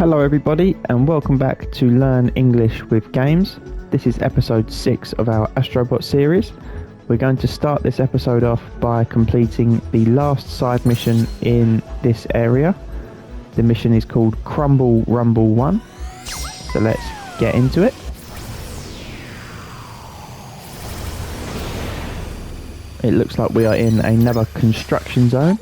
Hello everybody and welcome back to Learn English with Games. This is episode 6 of our Astro Bot series. We're going to start this episode off by completing the last side mission in this area. The mission is called Crumble Rumble 1. So let's get into it. It looks like we are in another construction zone.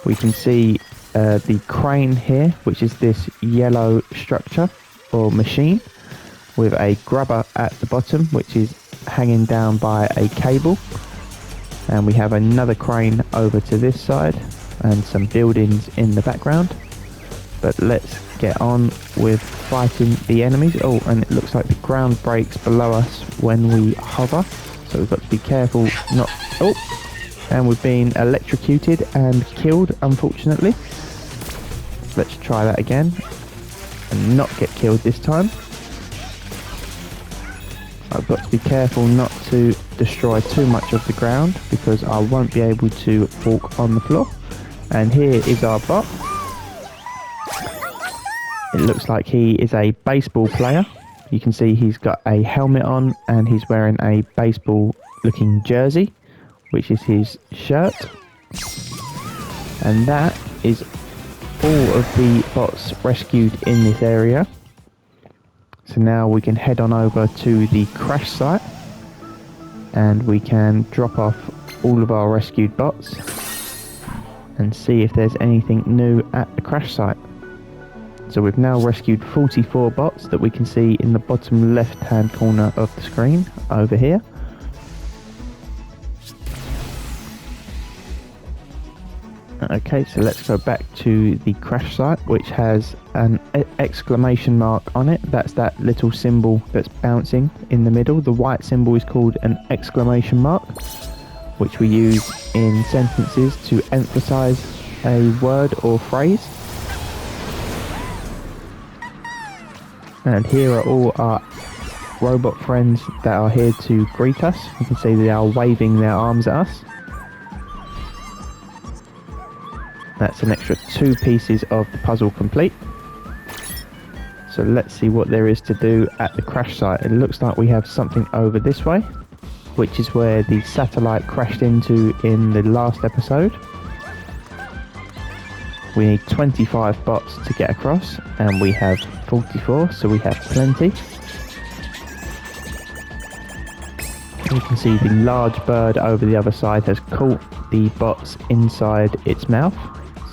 We can see the crane here, which is this yellow structure or machine with a grubber at the bottom, which is hanging down by a cable. And we have another crane over to this side and some buildings in the background. But let's get on with fighting the enemies. Oh, and it looks like the ground breaks below us when we hover, so we've got to be careful not... Oh, and we've been electrocuted and killed, unfortunately. Let's try that again and not get killed this time. I've got to be careful not to destroy too much of the ground because I won't be able to walk on the floor. And here is our bot. It looks like he is a baseball player. You can see he's got a helmet on and he's wearing a baseball looking jersey, which is his shirt. And that is all of the bots rescued in this area. So now we can head on over to the crash site and we can drop off all of our rescued bots and see if there's anything new at the crash site. So we've now rescued 44 bots that we can see in the bottom left hand corner of the screen over here. Okay, so let's go back to the crash site, which has an exclamation mark on it. That's that little symbol that's bouncing in the middle. The white symbol is called an exclamation mark, which we use in sentences to emphasize a word or phrase. And here are all our robot friends that are here to greet us. You can see they are waving their arms at us. That's an extra 2 pieces of the puzzle complete. So let's see what there is to do at the crash site. It looks like we have something over this way, which is where the satellite crashed into in the last episode. We need 25 bots to get across, and we have 44, so we have plenty. You can see the large bird over the other side has caught the bots inside its mouth.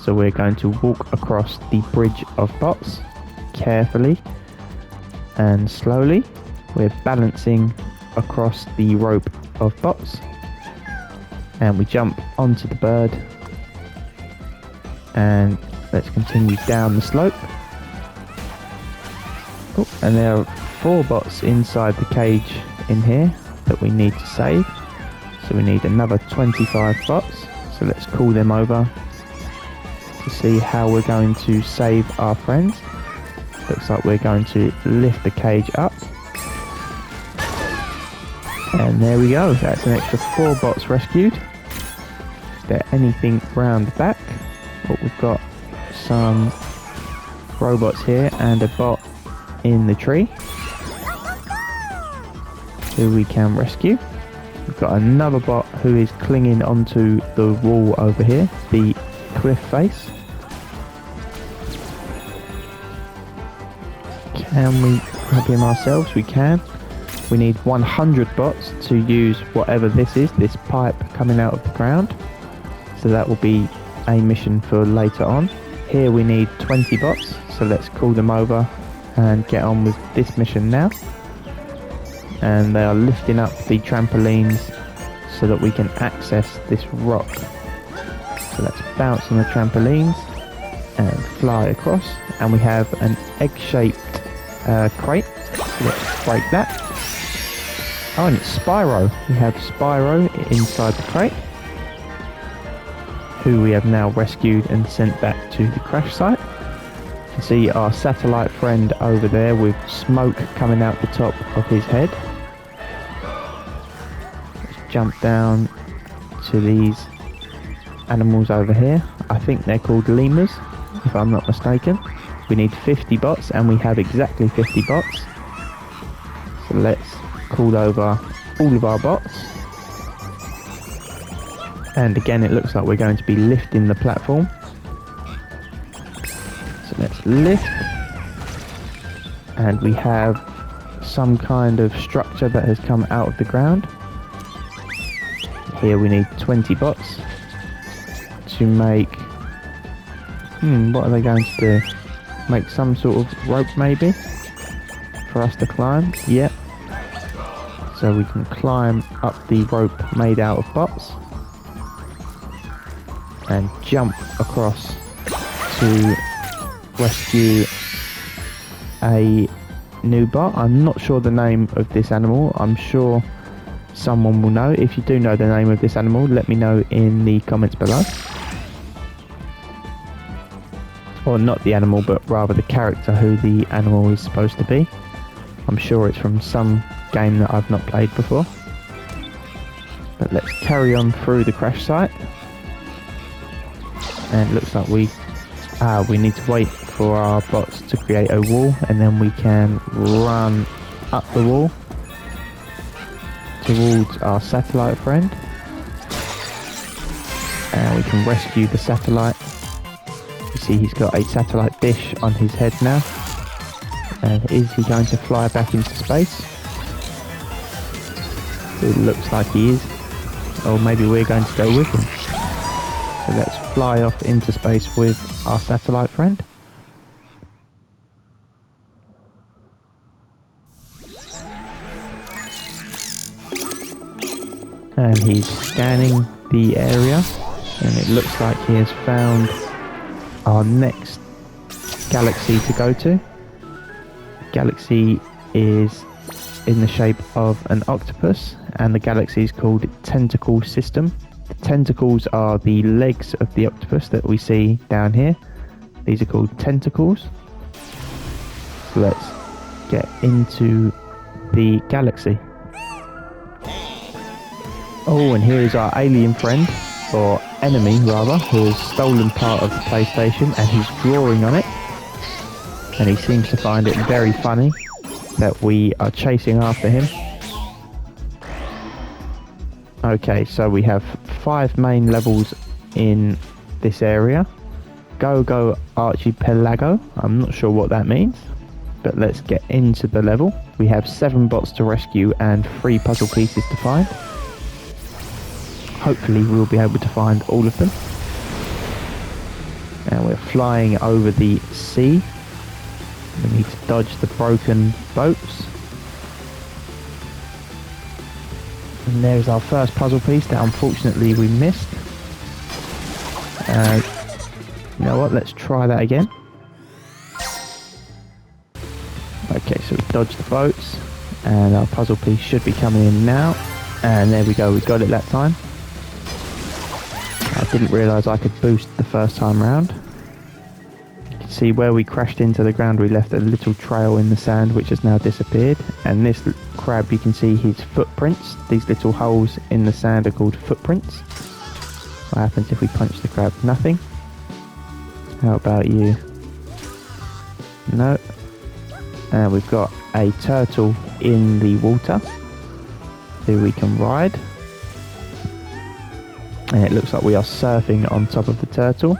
So we're going to walk across the bridge of bots carefully and slowly. We're balancing across the rope of bots and we jump onto the bird and let's continue down the slope. Oh, and there are 4 bots inside the cage in here that we need to save. So we need another 25 bots. So let's call them over to see how we're going to save our friends. Looks like we're going to lift the cage up. And there we go, that's an extra 4 bots rescued. Is there anything round the back? Oh, we've got some robots here and a bot in the tree who we can rescue. We've got another bot who is clinging onto the wall over here, the cliff face. Can we grab him ourselves? We can. We need 100 bots to use whatever this is, this pipe coming out of the ground. So that will be a mission for later on. Here we need 20 bots, so let's call them over and get on with this mission now. And they are lifting up the trampolines so that we can access this rock. So let's bounce on the trampolines and fly across, and we have an egg-shaped crate. So let's break that. Oh, and it's Spyro. We have Spyro inside the crate, who we have now rescued and sent back to the crash site. You can see our satellite friend over there with smoke coming out the top of his head. Let's jump down to these animals over here. I think they're called lemurs, if I'm not mistaken. We need 50 bots, and we have exactly 50 bots. So let's call over all of our bots. And again, it looks like we're going to be lifting the platform. So let's lift. And we have some kind of structure that has come out of the ground. Here we need 20 bots to make... what are they going to do? Make some sort of rope maybe? For us to climb? Yep. So we can climb up the rope made out of bots. And jump across to rescue a new bot. I'm not sure the name of this animal. I'm sure someone will know. If you do know the name of this animal, let me know in the comments below. Or not the animal, but rather the character who the animal is supposed to be. I'm sure it's from some game that I've not played before. But let's carry on through the crash site. And it looks like we need to wait for our bots to create a wall, and then we can run up the wall towards our satellite friend. And we can rescue the satellite. You see he's got a satellite dish on his head now. And is he going to fly back into space? It looks like he is. Or maybe we're going to go with him. So let's fly off into space with our satellite friend. And he's scanning the area. And it looks like he has found our next galaxy to go to. The galaxy is in the shape of an octopus, and the galaxy is called Tentacle System. The tentacles are the legs of the octopus that we see down here. These are called tentacles. So let's get into the galaxy. Oh, and here is our alien friend, or enemy rather, who has stolen part of the PlayStation, and he's drawing on it. And he seems to find it very funny that we are chasing after him. Okay, so we have 5 main levels in this area. Go Archipelago. I'm not sure what that means, but let's get into the level. We have 7 bots to rescue and 3 puzzle pieces to find. Hopefully we'll be able to find all of them. And we're flying over the sea. We need to dodge the broken boats. And there's our first puzzle piece that unfortunately we missed. You know what, let's try that again. Okay, so we dodged the boats, and our puzzle piece should be coming in now. And there we go, we got it that time. I didn't realise I could boost the first time round. You can see where we crashed into the ground, we left a little trail in the sand which has now disappeared. And this crab, you can see his footprints. These little holes in the sand are called footprints. What happens if we punch the crab? Nothing. How about you? No. And we've got a turtle in the water who we can ride. And it looks like we are surfing on top of the turtle.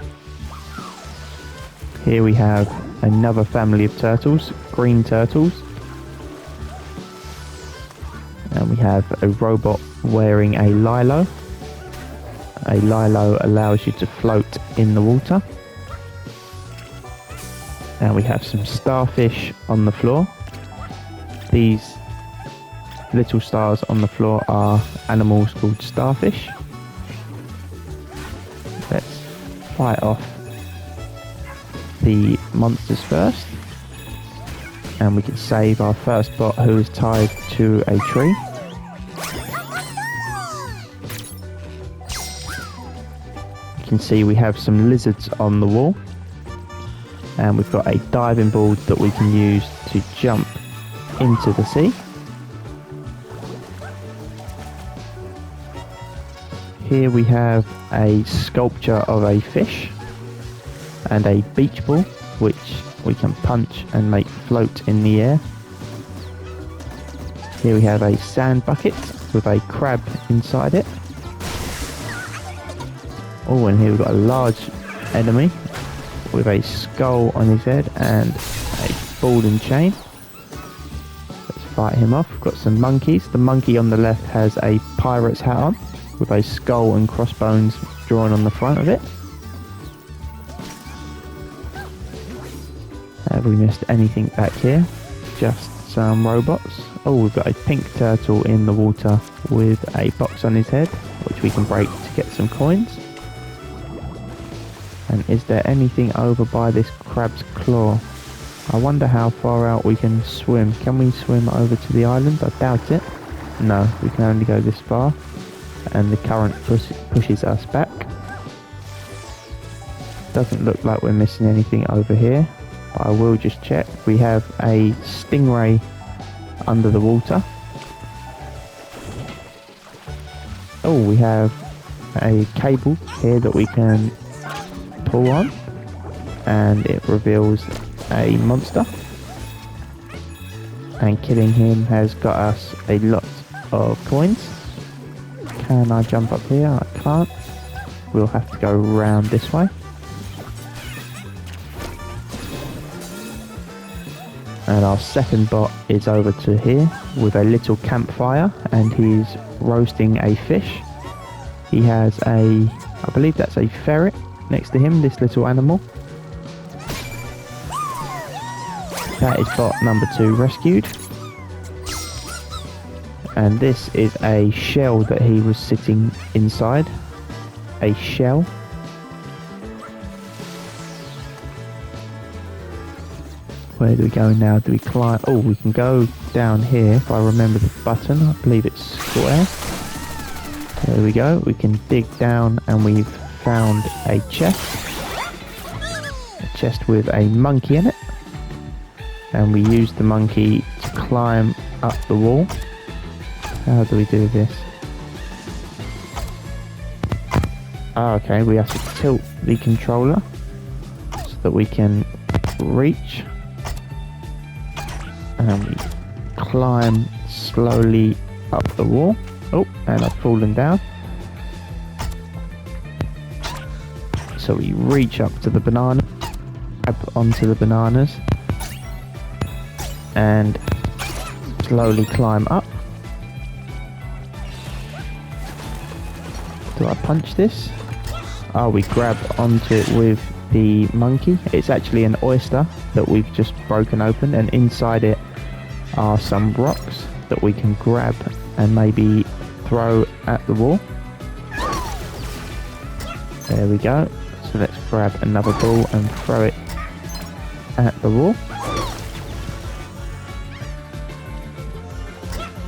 Here we have another family of turtles, green turtles. And we have a robot wearing a lilo. A lilo allows you to float in the water. And we have some starfish on the floor. These little stars on the floor are animals called starfish. Let's fight off the monsters first. And we can save our first bot who is tied to a tree. You can see we have some lizards on the wall. And we've got a diving board that we can use to jump into the sea. Here we have a sculpture of a fish and a beach ball, which we can punch and make float in the air. Here we have a sand bucket with a crab inside it. Oh, and here we've got a large enemy with a skull on his head and a ball and chain. Let's fight him off. We've got some monkeys. The monkey on the left has a pirate's hat on with a skull and crossbones drawn on the front of it. Have we missed anything back here? Just some robots. Oh, we've got a pink turtle in the water with a box on his head, which we can break to get some coins. And is there anything over by this crab's claw? I wonder how far out we can swim. Can we swim over to the island? I doubt it. No, we can only go this far. And the current pushes us back. Doesn't look like we're missing anything over here. But I will just check. We have a stingray under the water. Oh, we have a cable here that we can pull on, and it reveals a monster, and killing him has got us a lot of coins. Can I jump up here? I can't. We'll have to go round this way. And our second bot is over to here with a little campfire, and he's roasting a fish. He has I believe that's a ferret next to him, this little animal. That is bot number 2 rescued. And this is a shell that he was sitting inside. A shell. Where do we go now? Do we climb? Oh, we can go down here if I remember the button. I believe it's square. There we go. We can dig down and we've found a chest. A chest with a monkey in it. And we use the monkey to climb up the wall. How do we do this? Oh, okay, we have to tilt the controller so that we can reach. And we climb slowly up the wall. Oh, and I've fallen down. So we reach up to the banana, grab onto the bananas, and slowly climb up. Do I punch this? Oh, we grab onto it with the monkey. It's actually an oyster that we've just broken open, and inside it are some rocks that we can grab and maybe throw at the wall. There we go. So let's grab another ball and throw it at the wall.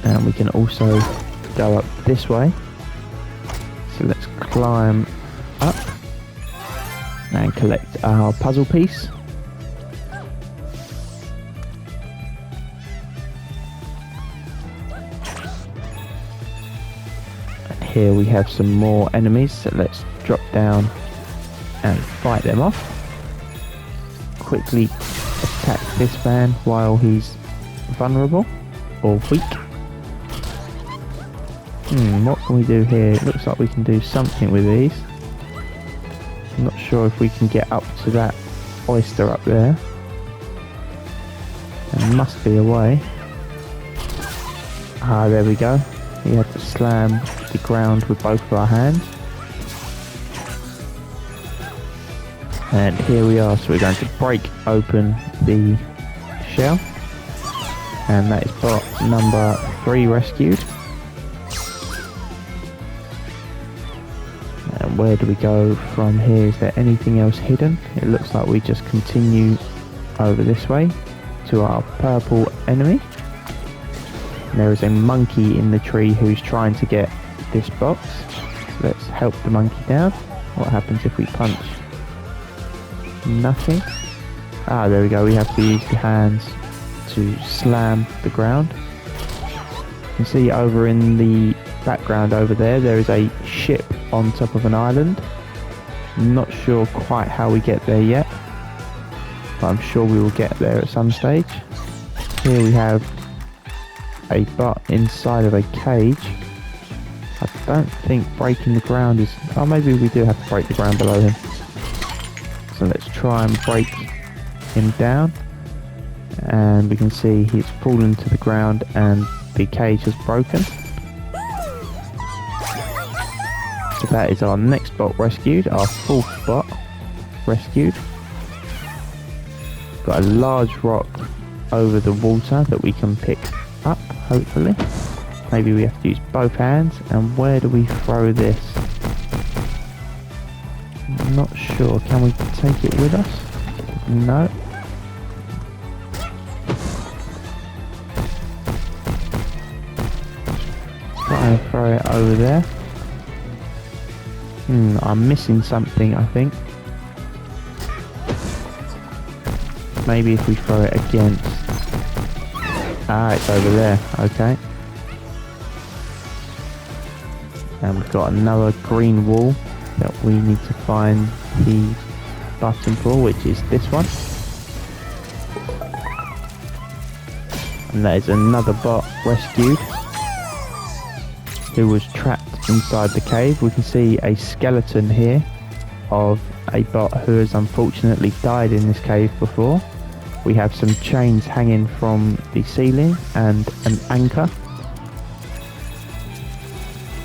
And we can also go up this way. So let's climb up and collect our puzzle piece. And here we have some more enemies, so let's drop down and fight them off. Quickly attack this man while he's vulnerable or weak. What can we do here? It looks like we can do something with these. I'm not sure if we can get up to that oyster up there. There must be a way. Ah, there we go. We have to slam the ground with both of our hands. And here we are, so we're going to break open the shell. And that is bot number 3 rescued. And where do we go from here? Is there anything else hidden? It looks like we just continue over this way to our purple enemy. And there is a monkey in the tree who's trying to get this box. So let's help the monkey down. What happens if we punch? Nothing. Ah, there we go. We have to use the hands to slam the ground. You can see over in the background over there is a ship on top of an island. Not sure quite how we get there yet. but I'm sure we will get there at some stage. Here we have a bot inside of a cage. I don't think breaking the ground is... Oh, maybe we do have to break the ground below him. So let's try and break him down. And we can see he's fallen to the ground and the cage has broken. So that is our next bot rescued, our fourth bot rescued. Got a large rock over the water that we can pick up, hopefully. Maybe we have to use both hands. And where do we throw this? I'm not sure. Can we take it with us? No. Try and throw it over there. I'm missing something, I think. Maybe if we throw it against... Ah, it's over there. Okay. And we've got another green wall that we need to find the button for, which is this one. And that is another bot rescued who was trapped inside the cave. We can see a skeleton here of a bot who has unfortunately died in this cave before. We have some chains hanging from the ceiling and an anchor.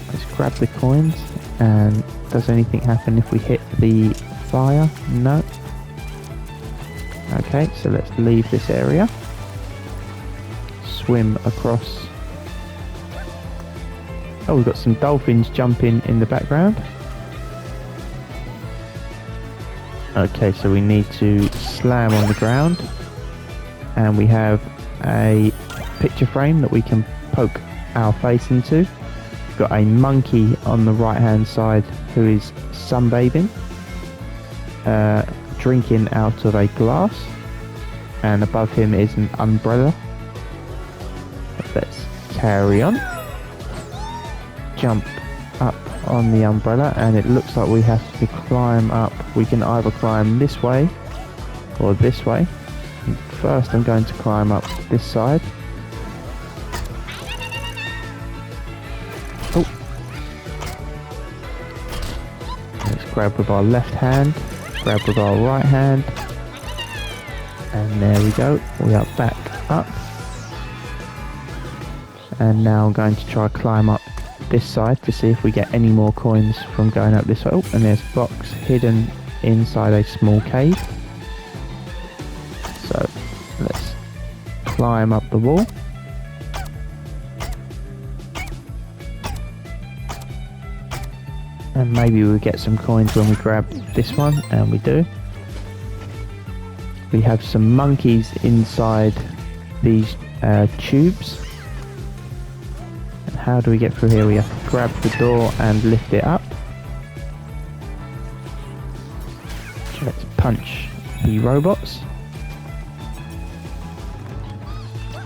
Let's grab the coins. And does anything happen if we hit the fire? No. Okay, so let's leave this area. Swim across. Oh, we've got some dolphins jumping in the background. Okay, so we need to slam on the ground. And we have a picture frame that we can poke our face into. We've got a monkey on the right hand side who is sunbathing, drinking out of a glass, and above him is an umbrella. Let's carry on. Jump up on the umbrella, and it looks like we have to climb up. We can either climb this way or this way. First I'm going to climb up this side. Oh. Let's grab with our left hand, grab with our right hand, and there we go. We are back up. And now I'm going to try climb up this side to see if we get any more coins from going up this way. Oh, and there's a box hidden inside a small cave. So let's climb up the wall. And maybe we'll get some coins when we grab this one, and we do. We have some monkeys inside these tubes. And how do we get through here? We have to grab the door and lift it up. Let's punch the robots.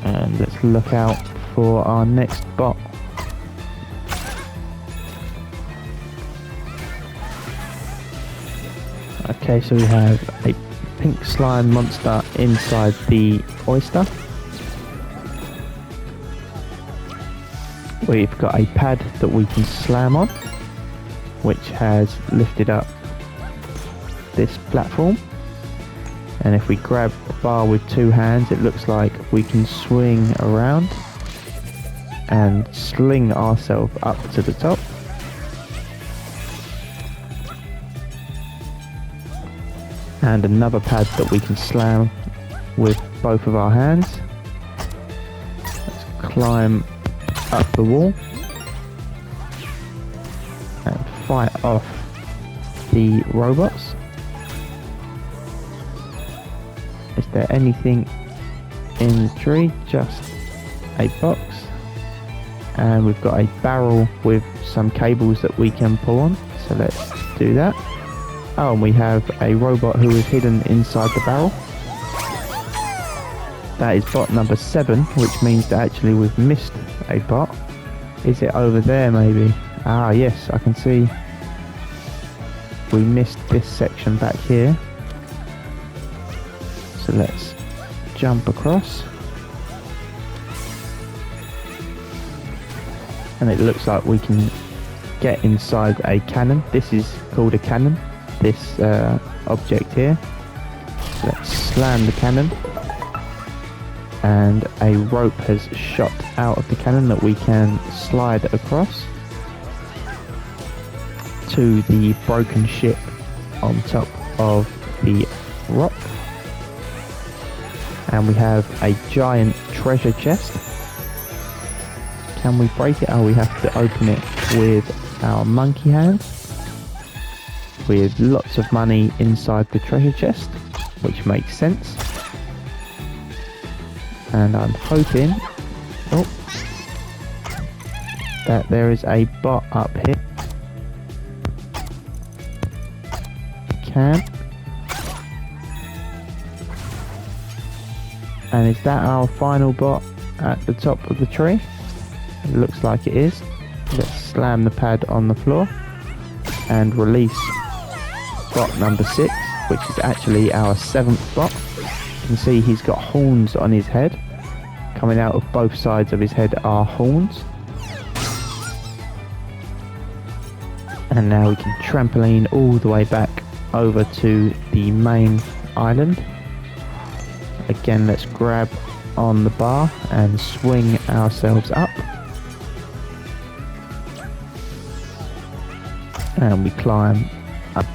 And let's look out for our next bot. Okay, so we have a pink slime monster inside the oyster. We've got a pad that we can slam on, which has lifted up this platform. And if we grab the bar with two hands, it looks like we can swing around and sling ourselves up to the top. And another pad that we can slam with both of our hands. Let's climb up the wall and fight off the robots. Is there anything in the tree? Just a box. And we've got a barrel with some cables that we can pull on. So let's do that. Oh, and we have a robot who is hidden inside the barrel. That is bot number 7, which means that actually we've missed a bot. Is it over there maybe? Ah, yes, I can see we missed this section back here. So So let's jump across. And it looks like we can get inside a cannon. This is called a cannon, this object here. So let's slam the cannon. And a rope has shot out of the cannon that we can slide across to the broken ship on top of the rock. And we have a giant treasure chest. Can we break it? Oh, we have to open it with our monkey hand, with lots of money inside the treasure chest, which makes sense. And I'm hoping that there is a bot up here. And is that our final bot at the top of the tree? It looks like it is. Let's slam the pad on the floor and release bot number 6, which is actually our 7th bot. You can see he's got horns on his head. Coming out of both sides of his head are horns. And now we can trampoline all the way back over to the main island. Again, let's grab on the bar and swing ourselves up. And we climb up.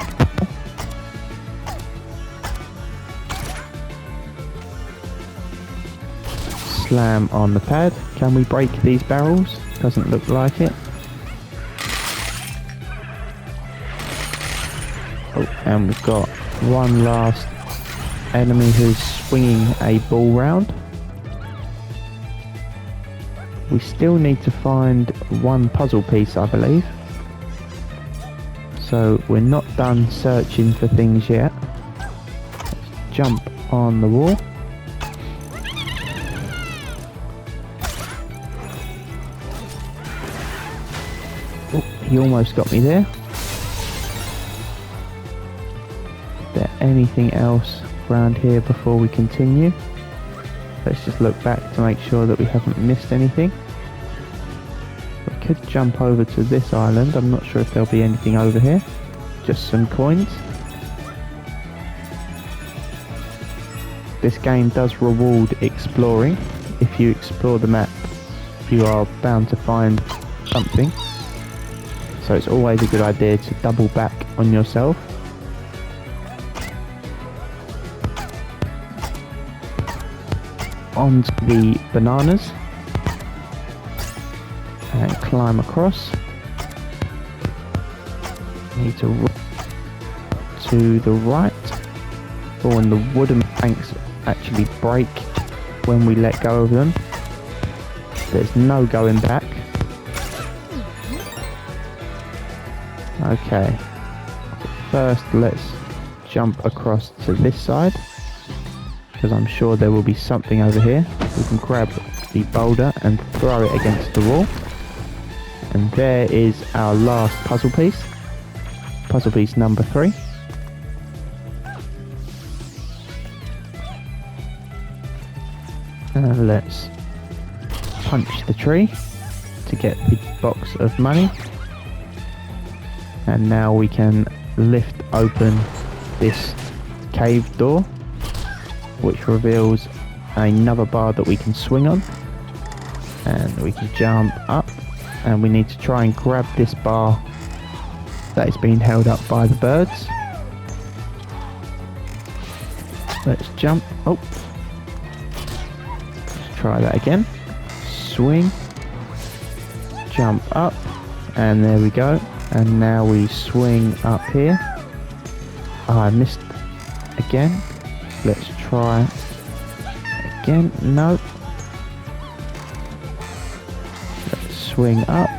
Slam on the pad. Can we break these barrels? Doesn't look like it. Oh, and we've got one last enemy who's swinging a ball round. We still need to find one puzzle piece, I believe. So we're not done searching for things yet. Let's jump on the wall. Oh, he almost got me there. Is there anything else around here before we continue? Let's just look back to make sure that we haven't missed anything. We could jump over to this island. I'm not sure if there'll be anything over here. Just some coins. This game does reward exploring. If you explore the map, you are bound to find something. So it's always a good idea to double back on yourself. Onto the bananas and climb across. Need to run to the right. Oh, and the wooden planks actually break when we let go of them. There's no going back. Okay, first let's jump across to this side, because I'm sure there will be something over here. We can grab the boulder and throw it against the wall. And there is our last puzzle piece. Puzzle piece number 3. And let's punch the tree to get the box of money. And now we can lift open this cave door, which reveals another bar that we can swing on. And we can jump up, and we need to try and grab this bar that is being held up by the birds. Let's jump. Oh, let's try that again. Swing, jump up, and there we go. And now we swing up here. Oh, I missed again. Let's try again. No. Let's swing up.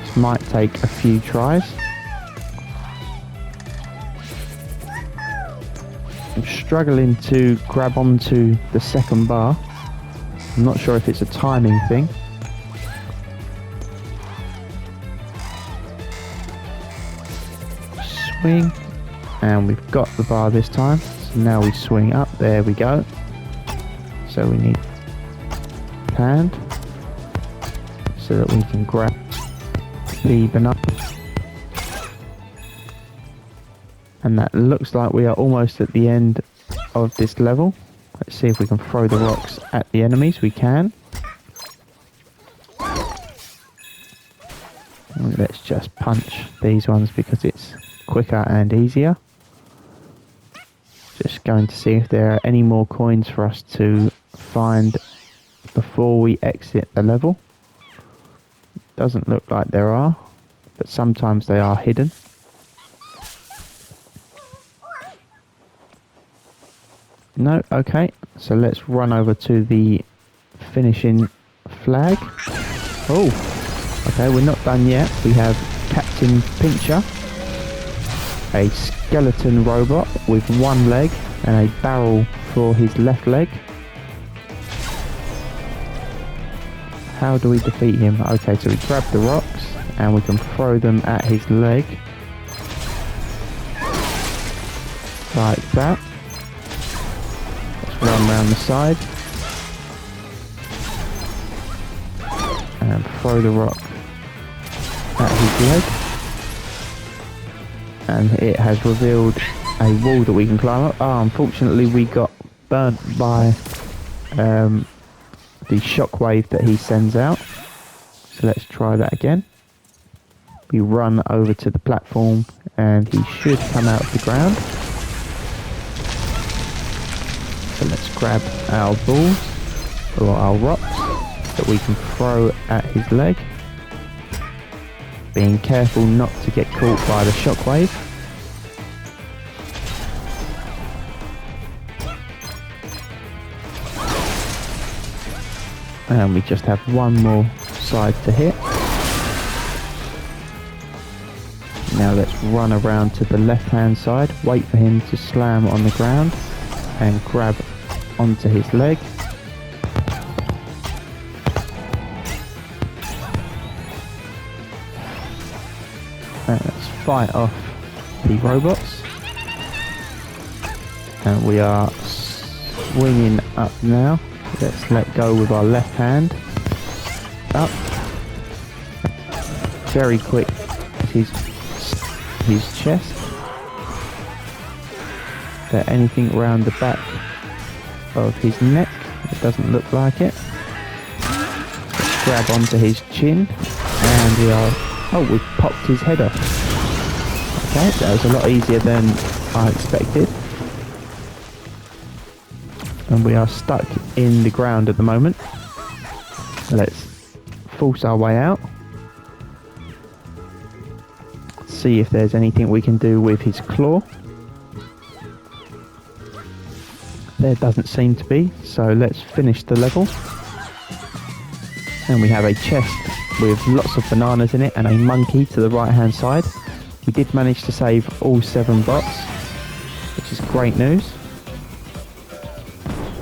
This might take a few tries. I'm struggling to grab onto the second bar. I'm not sure if it's a timing thing. Swing, And we've got the bar this time. So now we swing up. There we go. So we need hand so that we can grab the banana. And that looks like we are almost at the end of this level. Let's see if we can throw the rocks at the enemies. We can. And let's just punch these ones because it's quicker and easier. Just going to see if there are any more coins for us to find before we exit the level. Doesn't look like there are, but sometimes they are hidden. No, okay, so let's run over to the finishing flag. Oh, okay, we're not done yet. We have Captain Pincher, a skeleton robot with one leg and a barrel for his left leg. How do we defeat him? Okay, so we grab the rocks and we can throw them at his leg. Like that. Let's run around the side. And throw the rock at his leg. And it has revealed a wall that we can climb up. Oh, unfortunately we got burnt by the shockwave that he sends out. So let's try that again. We run over to the platform and he should come out of the ground. So let's grab our balls or our rocks that we can throw at his leg. Being careful not to get caught by the shockwave. And we just have one more side to hit. Now let's run around to the left hand side, wait for him to slam on the ground and grab onto his leg. And let's fight off the robots. And we are swinging up now. Let's let go with our left hand. Up. Very quick. His chest. Is there anything around the back of his neck? It doesn't look like it. Let's grab onto his chin. And we are... Oh, we've popped his head off. Okay, that was a lot easier than I expected. And we are stuck in the ground at the moment. Let's force our way out. See if there's anything we can do with his claw. There doesn't seem to be, so let's finish the level. And we have a chest with lots of bananas in it and a monkey to the right hand side. We did manage to save all 7 bots, which is great news.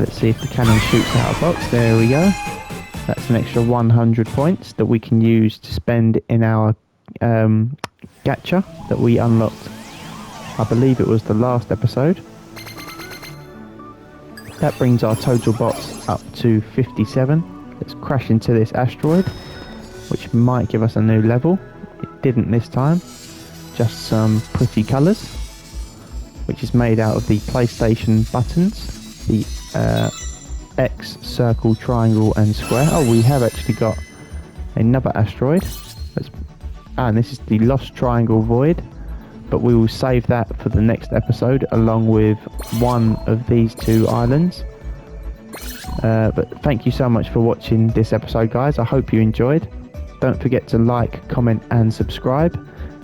Let's see if the cannon shoots out a box. There we go. That's an extra 100 points that we can use to spend in our gacha that we unlocked. I believe it was the last episode. That brings our total bots up to 57. Let's crash into this asteroid, which might give us a new level. It didn't this time. Just some pretty colours, which is made out of the PlayStation buttons. The X, circle, triangle and square. Oh, we have actually got another asteroid. And this is the Lost Triangle Void, but we will save that for the next episode along with one of these 2 islands. But thank you so much for watching this episode, guys. I hope you enjoyed. Don't forget to like, comment and subscribe,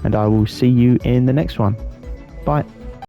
and I will see you in the next one. Bye.